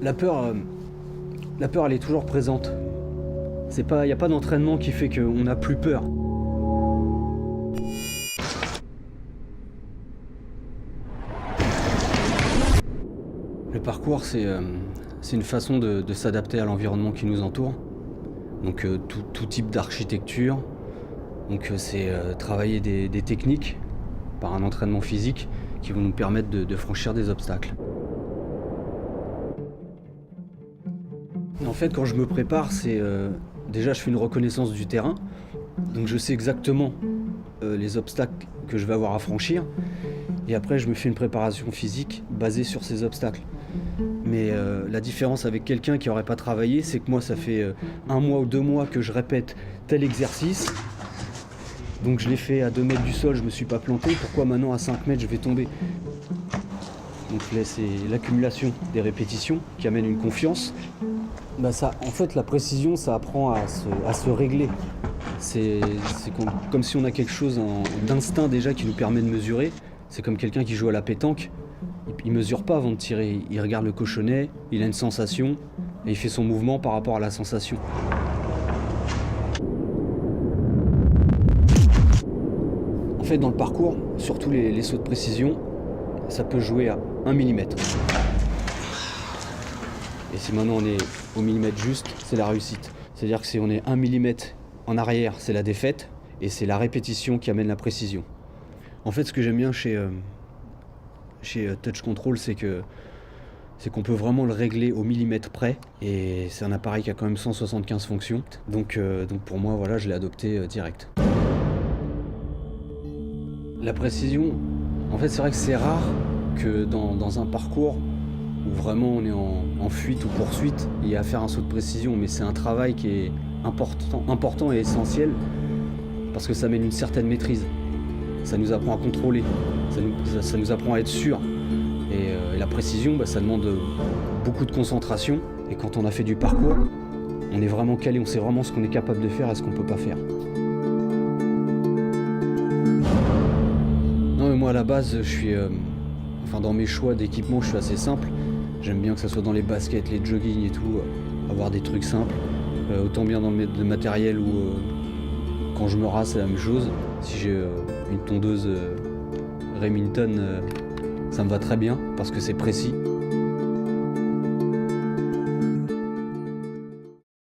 La peur, elle est toujours présente. Il n'y a pas d'entraînement qui fait qu'on n'a plus peur. Le parcours, c'est une façon de s'adapter à l'environnement qui nous entoure. Donc tout type d'architecture. Donc c'est travailler des techniques par un entraînement physique qui vont nous permettre de franchir des obstacles. En fait, quand je me prépare, déjà je fais une reconnaissance du terrain. Donc je sais exactement les obstacles que je vais avoir à franchir. Et après, je me fais une préparation physique basée sur ces obstacles. Mais la différence avec quelqu'un qui n'aurait pas travaillé, c'est que moi, ça fait 1 mois ou 2 mois que je répète tel exercice. Donc je l'ai fait à 2 mètres du sol, je ne me suis pas planté. Pourquoi maintenant à 5 mètres, je vais tomber? Donc là, c'est l'accumulation des répétitions qui amène une confiance. En fait, la précision, ça apprend à se régler. C'est comme si on a quelque chose d'instinct déjà qui nous permet de mesurer. C'est comme quelqu'un qui joue à la pétanque. Il mesure pas avant de tirer. Il regarde le cochonnet, il a une sensation et il fait son mouvement par rapport à la sensation. En fait, dans le parcours, surtout les sauts de précision, ça peut jouer à 1 millimètre. Et si maintenant on est au millimètre juste, c'est la réussite. C'est-à-dire que si on est 1 millimètre en arrière, c'est la défaite, et c'est la répétition qui amène la précision. En fait, ce que j'aime bien chez Touch Control, c'est qu'on peut vraiment le régler au millimètre près, et c'est un appareil qui a quand même 175 fonctions. Donc pour moi, voilà, je l'ai adopté direct. La précision, en fait, c'est vrai que c'est rare que dans un parcours où vraiment on est en fuite ou poursuite, il y a à faire un saut de précision, mais c'est un travail qui est important et essentiel parce que ça mène une certaine maîtrise. Ça nous apprend à contrôler, ça nous apprend à être sûr. Et la précision, ça demande beaucoup de concentration. Et quand on a fait du parcours, on est vraiment calé, on sait vraiment ce qu'on est capable de faire et ce qu'on ne peut pas faire. Non, mais moi à la base, je suis, dans mes choix d'équipement, je suis assez simple. J'aime bien que ça soit dans les baskets, les jogging et tout, avoir des trucs simples. Autant bien dans le matériel ou quand je me rase, c'est la même chose. Si j'ai une tondeuse Remington, ça me va très bien parce que c'est précis.